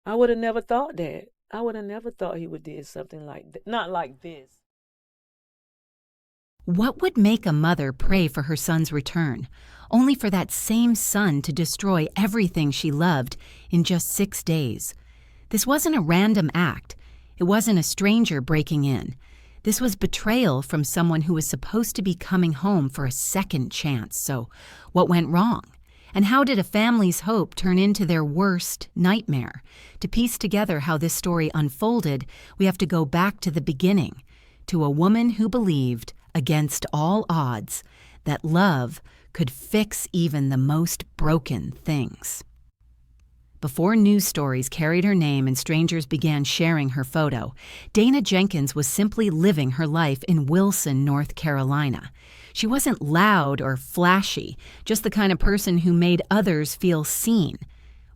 I would have never thought that. I would have never thought he would did something like that. Not like this. What would make a mother pray for her son's return, only for that same son to destroy everything she loved in just 6 days? This wasn't a random act. It wasn't a stranger breaking in. This was betrayal from someone who was supposed to be coming home for a second chance. So, what went wrong? And how did a family's hope turn into their worst nightmare? To piece together how this story unfolded, we have to go back to the beginning, to a woman who believed, against all odds, that love could fix even the most broken things. Before news stories carried her name and strangers began sharing her photo, Dana Jenkins was simply living her life in Wilson, North Carolina. She wasn't loud or flashy, just the kind of person who made others feel seen.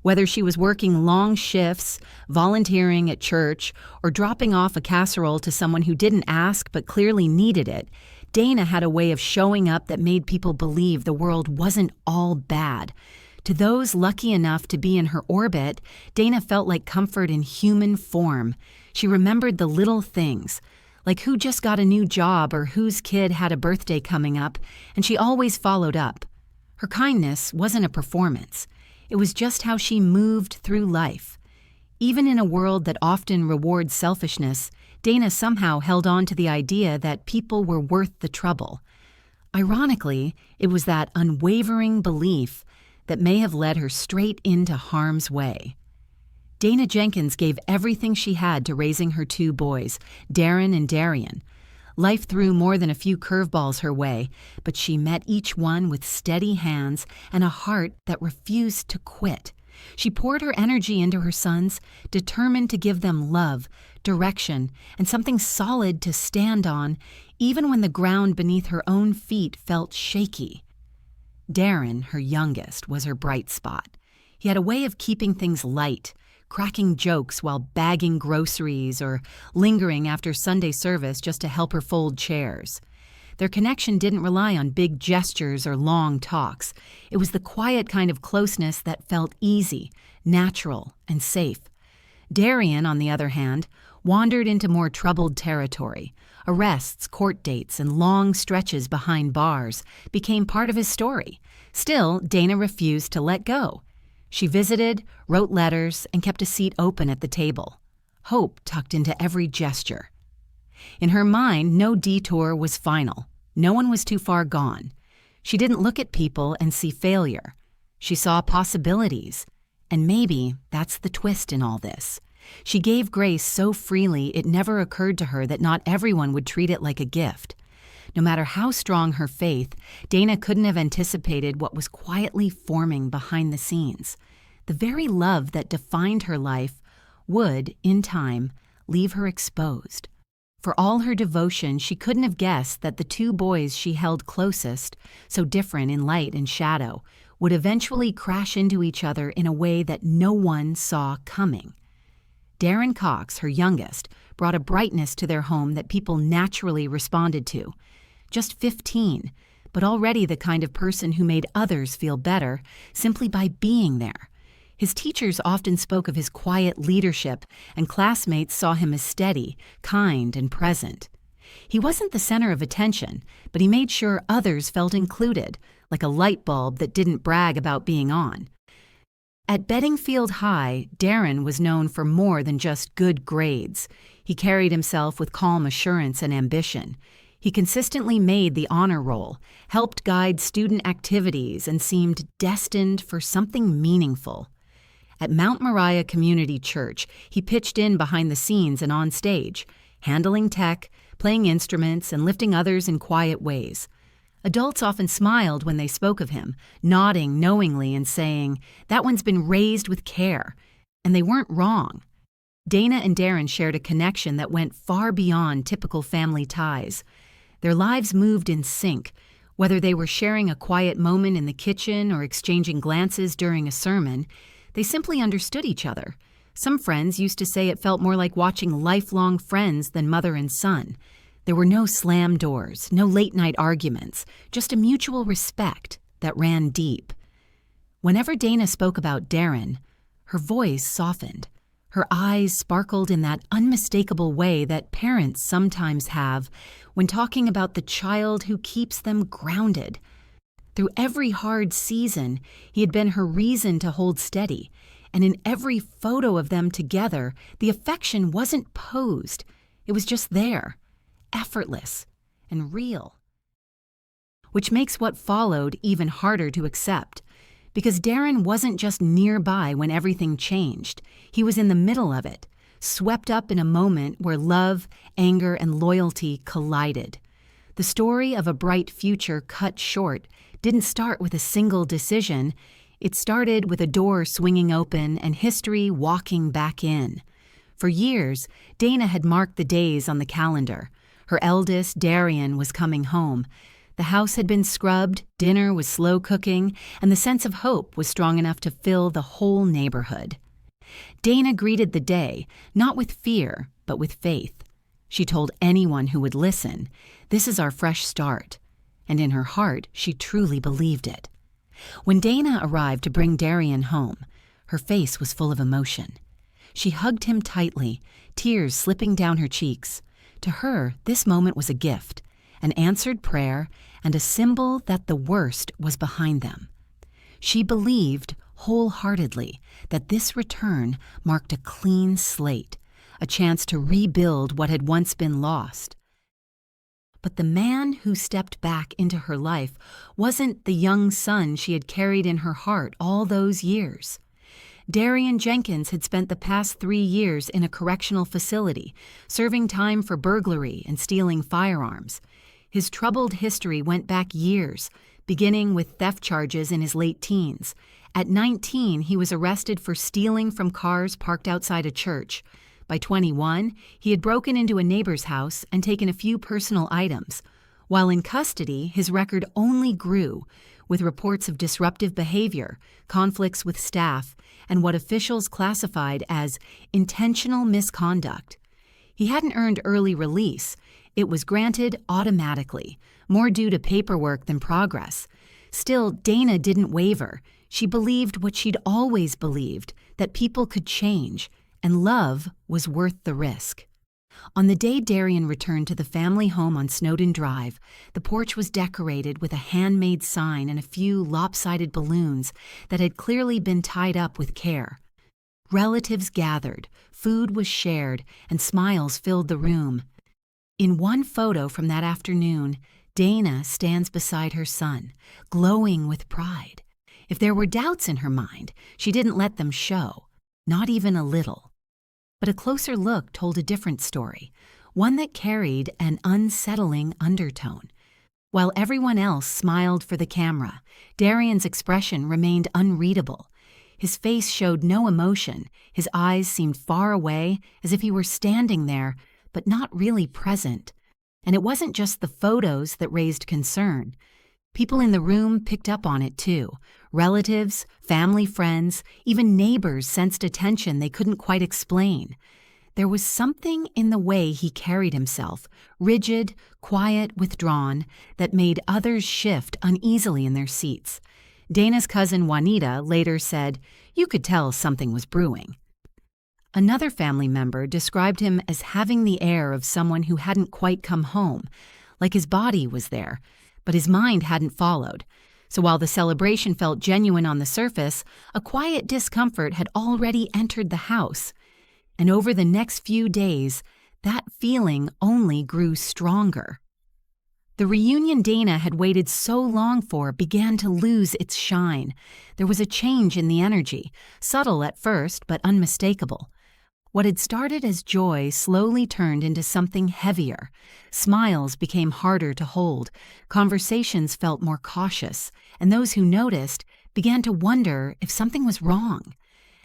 Whether she was working long shifts, volunteering at church, or dropping off a casserole to someone who didn't ask but clearly needed it, Dana had a way of showing up that made people believe the world wasn't all bad. To those lucky enough to be in her orbit, Dana felt like comfort in human form. She remembered the little things, like who just got a new job or whose kid had a birthday coming up, and she always followed up. Her kindness wasn't a performance. It was just how she moved through life. Even in a world that often rewards selfishness, Dana somehow held on to the idea that people were worth the trouble. Ironically, it was that unwavering belief that may have led her straight into harm's way. Dana Jenkins gave everything she had to raising her 2 boys, Darren and Darian. Life threw more than a few curveballs her way, but she met each one with steady hands and a heart that refused to quit. She poured her energy into her sons, determined to give them love, direction, and something solid to stand on, even when the ground beneath her own feet felt shaky. Darren, her youngest, was her bright spot. He had a way of keeping things light, cracking jokes while bagging groceries or lingering after Sunday service just to help her fold chairs. Their connection didn't rely on big gestures or long talks. It was the quiet kind of closeness that felt easy, natural, and safe. Darian, on the other hand, wandered into more troubled territory. Arrests, court dates, and long stretches behind bars became part of his story. Still, Dana refused to let go. She visited, wrote letters, and kept a seat open at the table. Hope tucked into every gesture. In her mind, no detour was final. No one was too far gone. She didn't look at people and see failure. She saw possibilities. And maybe that's the twist in all this. She gave grace so freely it never occurred to her that not everyone would treat it like a gift. No matter how strong her faith, Dana couldn't have anticipated what was quietly forming behind the scenes. The very love that defined her life would, in time, leave her exposed. For all her devotion, she couldn't have guessed that the 2 boys she held closest, so different in light and shadow, would eventually crash into each other in a way that no one saw coming. Darren Cox, her youngest, brought a brightness to their home that people naturally responded to. Just 15, but already the kind of person who made others feel better simply by being there. His teachers often spoke of his quiet leadership, and classmates saw him as steady, kind, and present. He wasn't the center of attention, but he made sure others felt included, like a light bulb that didn't brag about being on. At Bedingfield High, Darren was known for more than just good grades. He carried himself with calm assurance and ambition. He consistently made the honor roll, helped guide student activities, and seemed destined for something meaningful. At Mount Moriah Community Church, he pitched in behind the scenes and on stage, handling tech, playing instruments, and lifting others in quiet ways. Adults often smiled when they spoke of him, nodding knowingly and saying, "That one's been raised with care." And they weren't wrong. Dana and Darren shared a connection that went far beyond typical family ties. Their lives moved in sync, whether they were sharing a quiet moment in the kitchen or exchanging glances during a sermon. They simply understood each other. Some friends used to say it felt more like watching lifelong friends than mother and son. There were no slam doors, no late-night arguments, just a mutual respect that ran deep. Whenever Dana spoke about Darren, her voice softened. Her eyes sparkled in that unmistakable way that parents sometimes have when talking about the child who keeps them grounded. Through every hard season, he had been her reason to hold steady, and in every photo of them together, the affection wasn't posed. It was just there, effortless and real. Which makes what followed even harder to accept, because Darren wasn't just nearby when everything changed. He was in the middle of it, swept up in a moment where love, anger, and loyalty collided. The story of a bright future cut short didn't start with a single decision. It started with a door swinging open and history walking back in. For years, Dana had marked the days on the calendar. Her eldest, Darian, was coming home. The house had been scrubbed, dinner was slow cooking, and the sense of hope was strong enough to fill the whole neighborhood. Dana greeted the day, not with fear, but with faith. She told anyone who would listen, "This is our fresh start." And in her heart, she truly believed it. When Dana arrived to bring Darian home, her face was full of emotion. She hugged him tightly, tears slipping down her cheeks. To her, this moment was a gift, an answered prayer, and a symbol that the worst was behind them. She believed wholeheartedly that this return marked a clean slate, a chance to rebuild what had once been lost. But the man who stepped back into her life wasn't the young son she had carried in her heart all those years. Darian Jenkins had spent the past 3 years in a correctional facility, serving time for burglary and stealing firearms. His troubled history went back years, beginning with theft charges in his late teens. At 19, he was arrested for stealing from cars parked outside a church. By 21, he had broken into a neighbor's house and taken a few personal items. While in custody, his record only grew, with reports of disruptive behavior, conflicts with staff, and what officials classified as intentional misconduct. He hadn't earned early release. It was granted automatically, more due to paperwork than progress. Still, Dana didn't waver. She believed what she'd always believed, that people could change, and love was worth the risk. On the day Darian returned to the family home on Snowden Drive, the porch was decorated with a handmade sign and a few lopsided balloons that had clearly been tied up with care. Relatives gathered, food was shared, and smiles filled the room. In one photo from that afternoon, Dana stands beside her son, glowing with pride. If there were doubts in her mind, she didn't let them show, not even a little. But a closer look told a different story, one that carried an unsettling undertone. While everyone else smiled for the camera, Darian's expression remained unreadable. His face showed no emotion, his eyes seemed far away, as if he were standing there, but not really present. And it wasn't just the photos that raised concern. People in the room picked up on it too. Relatives, family friends, even neighbors sensed a tension they couldn't quite explain. There was something in the way he carried himself, rigid, quiet, withdrawn, that made others shift uneasily in their seats. Dana's cousin Juanita later said, "You could tell something was brewing." Another family member described him as having the air of someone who hadn't quite come home, like his body was there, but his mind hadn't followed. So while the celebration felt genuine on the surface, a quiet discomfort had already entered the house. And over the next few days, that feeling only grew stronger. The reunion Dana had waited so long for began to lose its shine. There was a change in the energy, subtle at first, but unmistakable. What had started as joy slowly turned into something heavier. Smiles became harder to hold, conversations felt more cautious, and those who noticed began to wonder if something was wrong.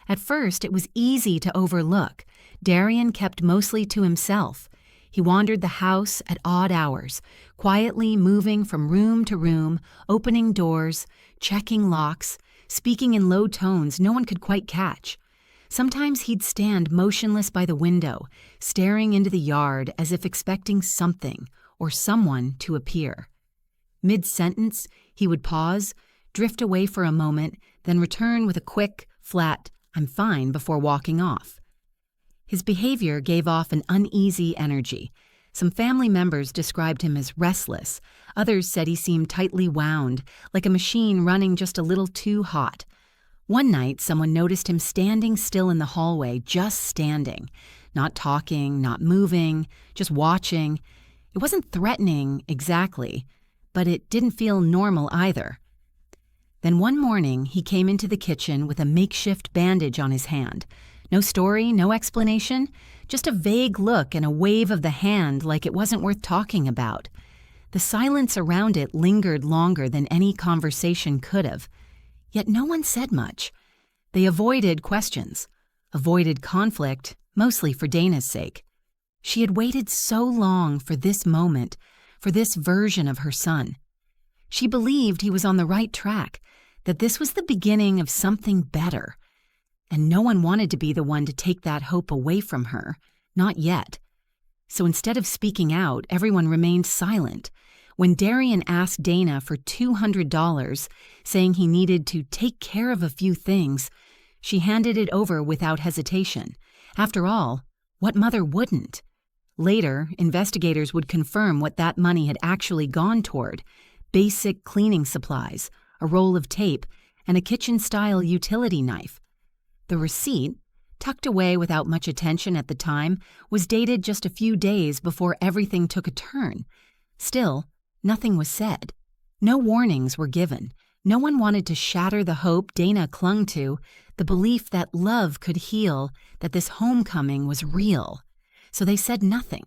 At first, it was easy to overlook. Darian kept mostly to himself. He wandered the house at odd hours, quietly moving from room to room, opening doors, checking locks, speaking in low tones no one could quite catch. Sometimes he'd stand motionless by the window, staring into the yard as if expecting something or someone to appear. Mid-sentence, he would pause, drift away for a moment, then return with a quick, flat, "I'm fine," before walking off. His behavior gave off an uneasy energy. Some family members described him as restless. Others said he seemed tightly wound, like a machine running just a little too hot. One night, someone noticed him standing still in the hallway, just standing. Not talking, not moving, just watching. It wasn't threatening exactly, but it didn't feel normal either. Then one morning, he came into the kitchen with a makeshift bandage on his hand. No story, no explanation, just a vague look and a wave of the hand like it wasn't worth talking about. The silence around it lingered longer than any conversation could have. Yet no one said much. They avoided questions, avoided conflict, mostly for Dana's sake. She had waited so long for this moment, for this version of her son. She believed he was on the right track, that this was the beginning of something better. And no one wanted to be the one to take that hope away from her, not yet. So instead of speaking out, everyone remained silent. When Darian asked Dana for $200, saying he needed to take care of a few things, she handed it over without hesitation. After all, what mother wouldn't? Later, investigators would confirm what that money had actually gone toward: basic cleaning supplies, a roll of tape, and a kitchen-style utility knife. The receipt, tucked away without much attention at the time, was dated just a few days before everything took a turn. Still, nothing was said. No warnings were given. No one wanted to shatter the hope Dana clung to, the belief that love could heal, that this homecoming was real. So they said nothing.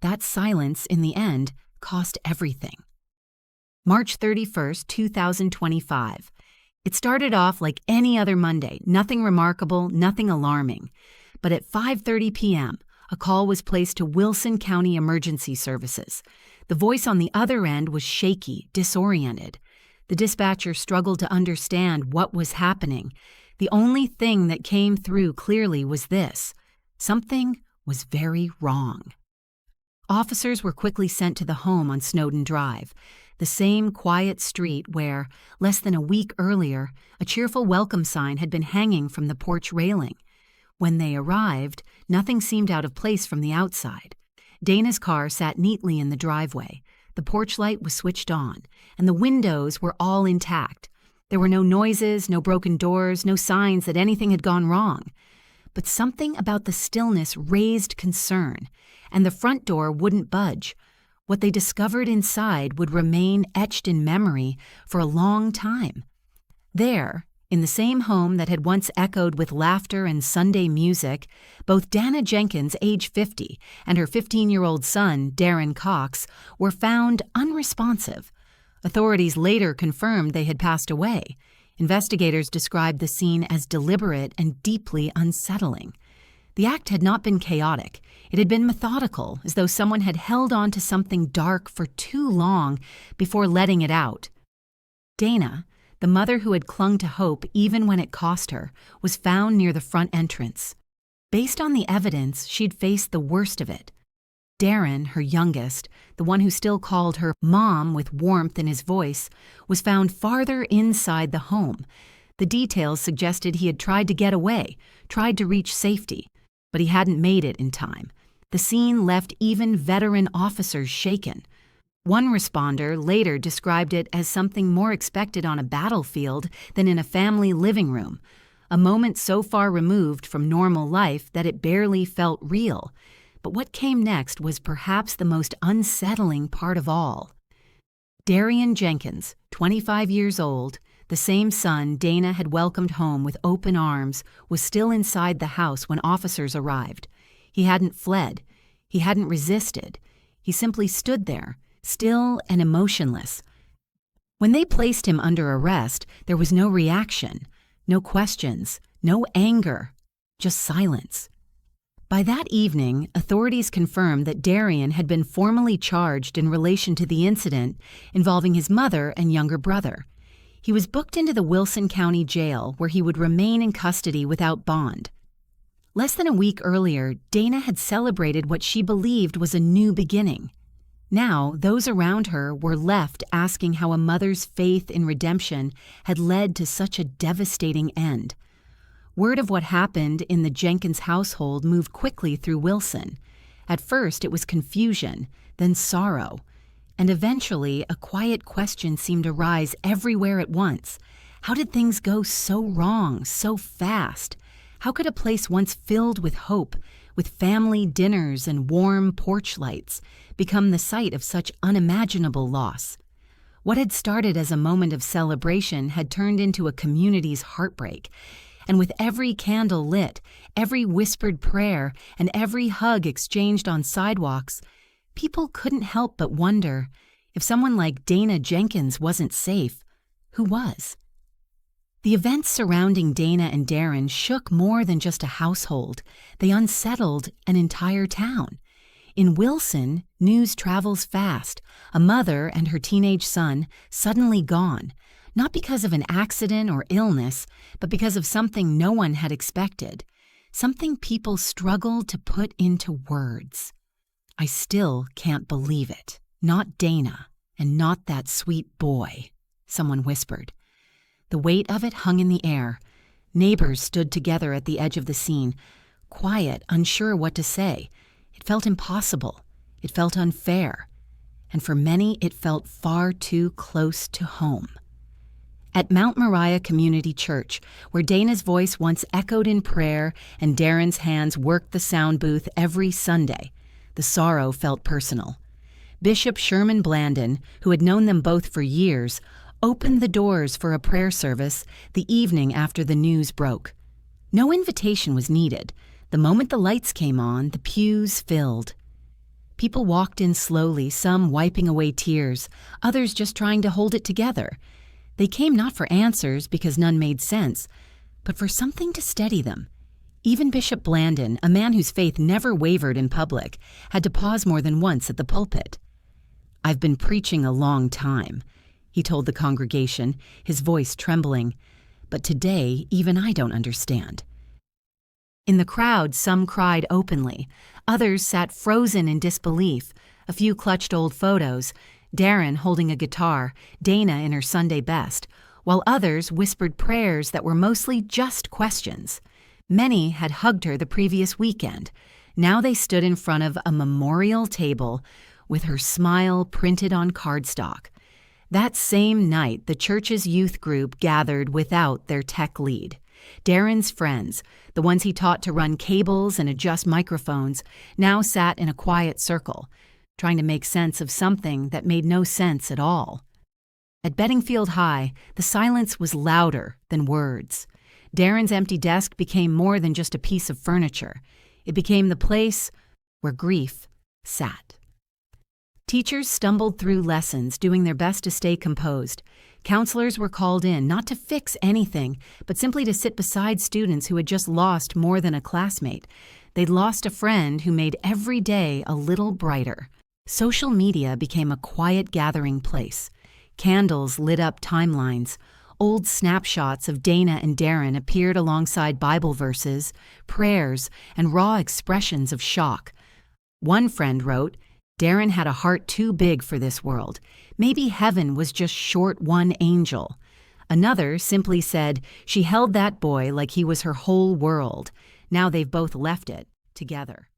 That silence, in the end, cost everything. March 31st, 2025. It started off like any other Monday, nothing remarkable, nothing alarming. But at 5:30 p.m., a call was placed to Wilson County Emergency Services. The voice on the other end was shaky, disoriented. The dispatcher struggled to understand what was happening. The only thing that came through clearly was this: something was very wrong. Officers were quickly sent to the home on Snowden Drive, the same quiet street where, less than a week earlier, a cheerful welcome sign had been hanging from the porch railing. When they arrived, nothing seemed out of place from the outside. Dana's car sat neatly in the driveway. The porch light was switched on, and the windows were all intact. There were no noises, no broken doors, no signs that anything had gone wrong. But something about the stillness raised concern, and the front door wouldn't budge. What they discovered inside would remain etched in memory for a long time. There, in the same home that had once echoed with laughter and Sunday music, both Dana Jenkins, age 50, and her 15-year-old son, Darren Cox, were found unresponsive. Authorities later confirmed they had passed away. Investigators described the scene as deliberate and deeply unsettling. The act had not been chaotic. It had been methodical, as though someone had held on to something dark for too long before letting it out. Dana, the mother who had clung to hope even when it cost her, was found near the front entrance. Based on the evidence, she'd faced the worst of it. Darren, her youngest, the one who still called her Mom with warmth in his voice, was found farther inside the home. The details suggested he had tried to get away, tried to reach safety, but he hadn't made it in time. The scene left even veteran officers shaken. One responder later described it as something more expected on a battlefield than in a family living room, a moment so far removed from normal life that it barely felt real. But what came next was perhaps the most unsettling part of all. Darian Jenkins, 25 years old, the same son Dana had welcomed home with open arms, was still inside the house when officers arrived. He hadn't fled. He hadn't resisted. He simply stood there, still and emotionless. When they placed him under arrest, there was no reaction, no questions, no anger, just silence. By that evening, authorities confirmed that Darian had been formally charged in relation to the incident involving his mother and younger brother. He was booked into the Wilson County Jail, where he would remain in custody without bond. Less than a week earlier, Dana had celebrated what she believed was a new beginning. Now, those around her were left asking how a mother's faith in redemption had led to such a devastating end. Word of what happened in the Jenkins household moved quickly through Wilson. At first, it was confusion, then sorrow, and eventually a quiet question seemed to rise everywhere at once. How did things go so wrong, so fast? How could a place once filled with hope, with family dinners and warm porch lights, become the site of such unimaginable loss? What had started as a moment of celebration had turned into a community's heartbreak, and with every candle lit, every whispered prayer, and every hug exchanged on sidewalks, people couldn't help but wonder, if someone like Dana Jenkins wasn't safe, who was? The events surrounding Dana and Darren shook more than just a household. They unsettled an entire town. In Wilson, news travels fast. A mother and her teenage son suddenly gone, not because of an accident or illness, but because of something no one had expected, something people struggled to put into words. I still can't believe it. Not Dana, and not that sweet boy, someone whispered. The weight of it hung in the air. Neighbors stood together at the edge of the scene, quiet, unsure what to say. It felt impossible. It felt unfair. And for many, it felt far too close to home. At Mount Moriah Community Church, where Dana's voice once echoed in prayer and Darren's hands worked the sound booth every Sunday, the sorrow felt personal. Bishop Sherman Blandon, who had known them both for years, opened the doors for a prayer service the evening after the news broke. No invitation was needed. The moment the lights came on, the pews filled. People walked in slowly, some wiping away tears, others just trying to hold it together. They came not for answers because none made sense, but for something to steady them. Even Bishop Blandon, a man whose faith never wavered in public, had to pause more than once at the pulpit. "I've been preaching a long time," he told the congregation, his voice trembling. "But today, even I don't understand." In the crowd, some cried openly. Others sat frozen in disbelief. A few clutched old photos, Darren holding a guitar, Dana in her Sunday best, while others whispered prayers that were mostly just questions. Many had hugged her the previous weekend. Now they stood in front of a memorial table with her smile printed on cardstock. That same night, the church's youth group gathered without their tech lead. Darren's friends, the ones he taught to run cables and adjust microphones, now sat in a quiet circle, trying to make sense of something that made no sense at all. At Beddingfield High, the silence was louder than words. Darren's empty desk became more than just a piece of furniture. It became the place where grief sat. Teachers stumbled through lessons, doing their best to stay composed. Counselors were called in, not to fix anything, but simply to sit beside students who had just lost more than a classmate. They'd lost a friend who made every day a little brighter. Social media became a quiet gathering place. Candles lit up timelines. Old snapshots of Dana and Darren appeared alongside Bible verses, prayers, and raw expressions of shock. One friend wrote, "Darren had a heart too big for this world. Maybe heaven was just short one angel." Another simply said, "She held that boy like he was her whole world. Now they've both left it together."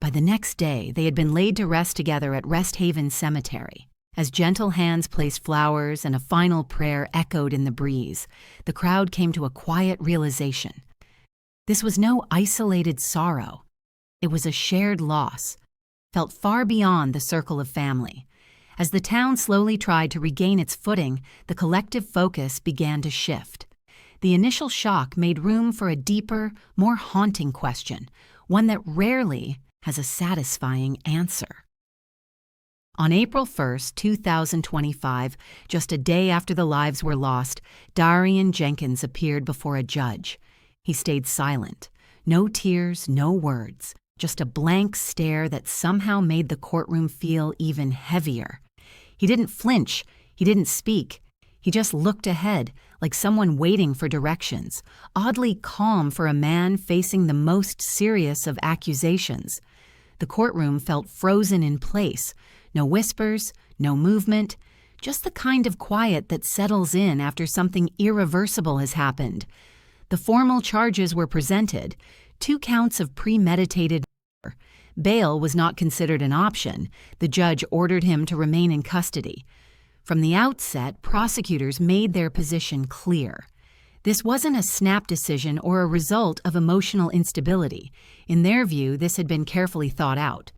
By the next day, they had been laid to rest together at Rest Haven Cemetery. As gentle hands placed flowers and a final prayer echoed in the breeze, the crowd came to a quiet realization. This was no isolated sorrow. It was a shared loss, felt far beyond the circle of family. As the town slowly tried to regain its footing, the collective focus began to shift. The initial shock made room for a deeper, more haunting question, one that rarely has a satisfying answer. On April 1st, 2025, just a day after the lives were lost, Darian Jenkins appeared before a judge. He stayed silent. No tears, no words. Just a blank stare that somehow made the courtroom feel even heavier. He didn't flinch. He didn't speak. He just looked ahead, like someone waiting for directions, oddly calm for a man facing the most serious of accusations. The courtroom felt frozen in place. No whispers, no movement, just the kind of quiet that settles in after something irreversible has happened. The formal charges were presented, 2 counts of premeditated murder. Bail was not considered an option. The judge ordered him to remain in custody. From the outset, prosecutors made their position clear. This wasn't a snap decision or a result of emotional instability. In their view, this had been carefully thought out.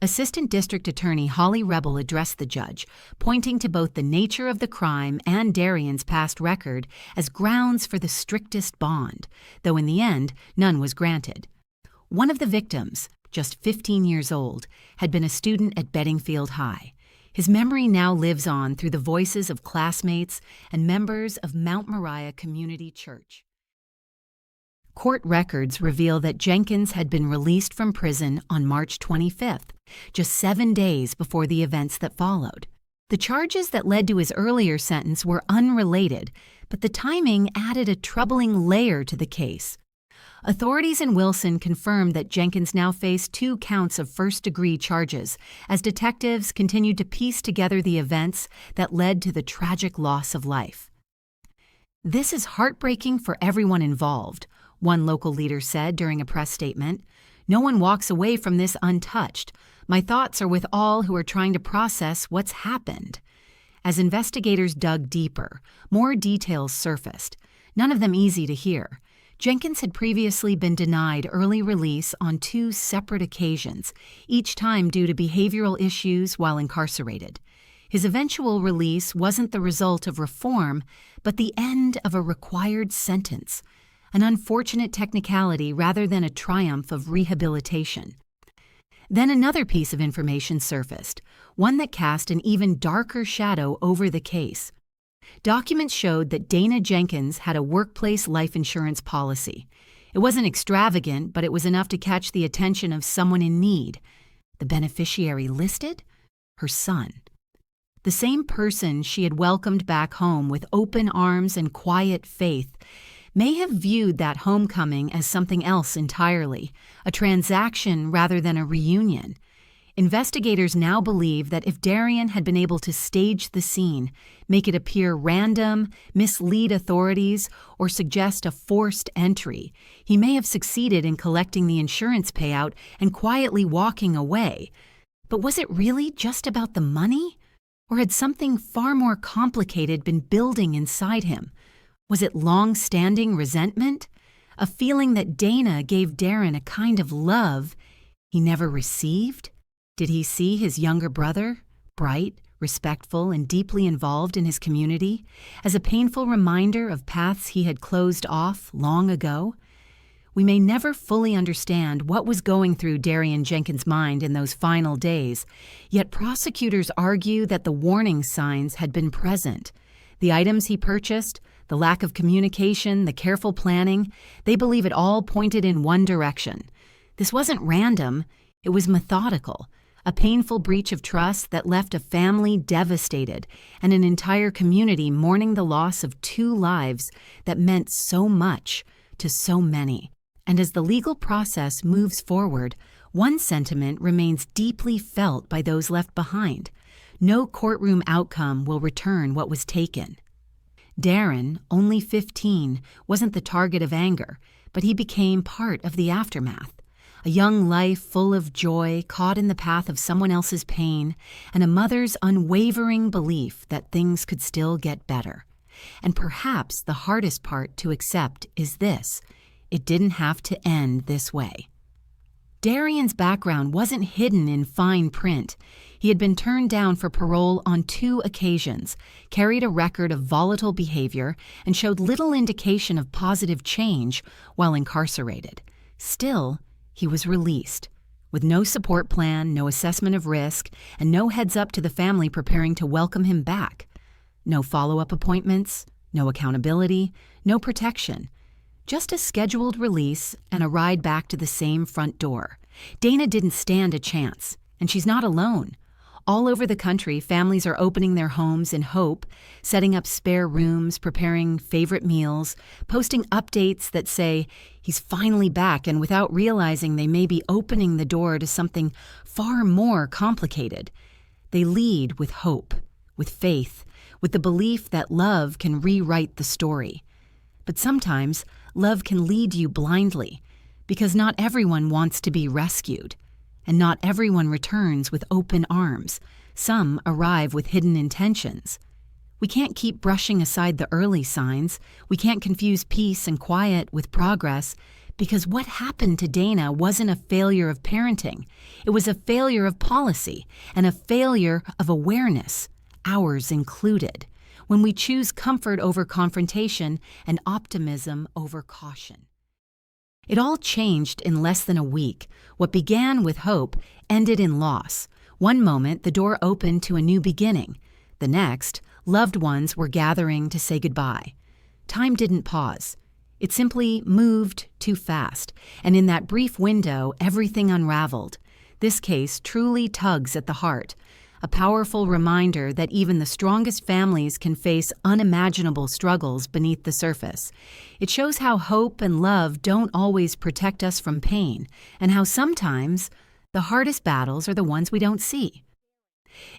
Assistant District Attorney Holly Rebel addressed the judge, pointing to both the nature of the crime and Darian's past record as grounds for the strictest bond, though in the end, none was granted. One of the victims, just 15 years old, had been a student at Bedingfield High. His memory now lives on through the voices of classmates and members of Mount Moriah Community Church. Court records reveal that Jenkins had been released from prison on March 25th, just 7 days before the events that followed. The charges that led to his earlier sentence were unrelated, but the timing added a troubling layer to the case. Authorities in Wilson confirmed that Jenkins now faced 2 counts of first-degree charges as detectives continued to piece together the events that led to the tragic loss of life. "This is heartbreaking for everyone involved," one local leader said during a press statement. "No one walks away from this untouched. My thoughts are with all who are trying to process what's happened." As investigators dug deeper, more details surfaced, none of them easy to hear. Jenkins had previously been denied early release on 2 separate occasions, each time due to behavioral issues while incarcerated. His eventual release wasn't the result of reform, but the end of a required sentence, an unfortunate technicality rather than a triumph of rehabilitation. Then another piece of information surfaced, one that cast an even darker shadow over the case. Documents showed that Dana Jenkins had a workplace life insurance policy. It wasn't extravagant, but it was enough to catch the attention of someone in need. The beneficiary listed? Her son. The same person she had welcomed back home with open arms and quiet faith may have viewed that homecoming as something else entirely, a transaction rather than a reunion. Investigators now believe that if Darian had been able to stage the scene, make it appear random, mislead authorities, or suggest a forced entry, he may have succeeded in collecting the insurance payout and quietly walking away. But was it really just about the money? Or had something far more complicated been building inside him? Was it long-standing resentment? A feeling that Dana gave Darren a kind of love he never received? Did he see his younger brother, bright, respectful, and deeply involved in his community, as a painful reminder of paths he had closed off long ago? We may never fully understand what was going through Darian Jenkins' mind in those final days, yet prosecutors argue that the warning signs had been present. The items he purchased, the lack of communication, the careful planning, they believe it all pointed in one direction. This wasn't random, it was methodical. A painful breach of trust that left a family devastated and an entire community mourning the loss of 2 lives that meant so much to so many. And as the legal process moves forward, one sentiment remains deeply felt by those left behind. No courtroom outcome will return what was taken. Darren, only 15, wasn't the target of anger, but he became part of the aftermath. A young life full of joy caught in the path of someone else's pain, and a mother's unwavering belief that things could still get better. And perhaps the hardest part to accept is this: it didn't have to end this way. Darian's background wasn't hidden in fine print. He had been turned down for parole on 2 occasions, carried a record of volatile behavior, and showed little indication of positive change while incarcerated. Still, he was released, with no support plan, no assessment of risk, and no heads up to the family preparing to welcome him back. No follow-up appointments, no accountability, no protection. Just a scheduled release and a ride back to the same front door. Dana didn't stand a chance, and she's not alone. All over the country, families are opening their homes in hope, setting up spare rooms, preparing favorite meals, posting updates that say he's finally back, and without realizing they may be opening the door to something far more complicated. They lead with hope, with faith, with the belief that love can rewrite the story. But sometimes love can lead you blindly, because not everyone wants to be rescued, and not everyone returns with open arms. Some arrive with hidden intentions. We can't keep brushing aside the early signs. We can't confuse peace and quiet with progress, because what happened to Dana wasn't a failure of parenting. It was a failure of policy and a failure of awareness, ours included, when we choose comfort over confrontation and optimism over caution. It all changed in less than a week. What began with hope ended in loss. One moment, the door opened to a new beginning. The next, loved ones were gathering to say goodbye. Time didn't pause. It simply moved too fast, and in that brief window, everything unraveled. This case truly tugs at the heart, a powerful reminder that even the strongest families can face unimaginable struggles beneath the surface. It shows how hope and love don't always protect us from pain, and how sometimes the hardest battles are the ones we don't see.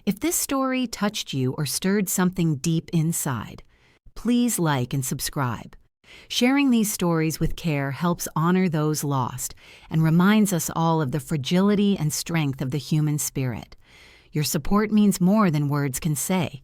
If this story touched you or stirred something deep inside, please like and subscribe. Sharing these stories with care helps honor those lost and reminds us all of the fragility and strength of the human spirit. Your support means more than words can say.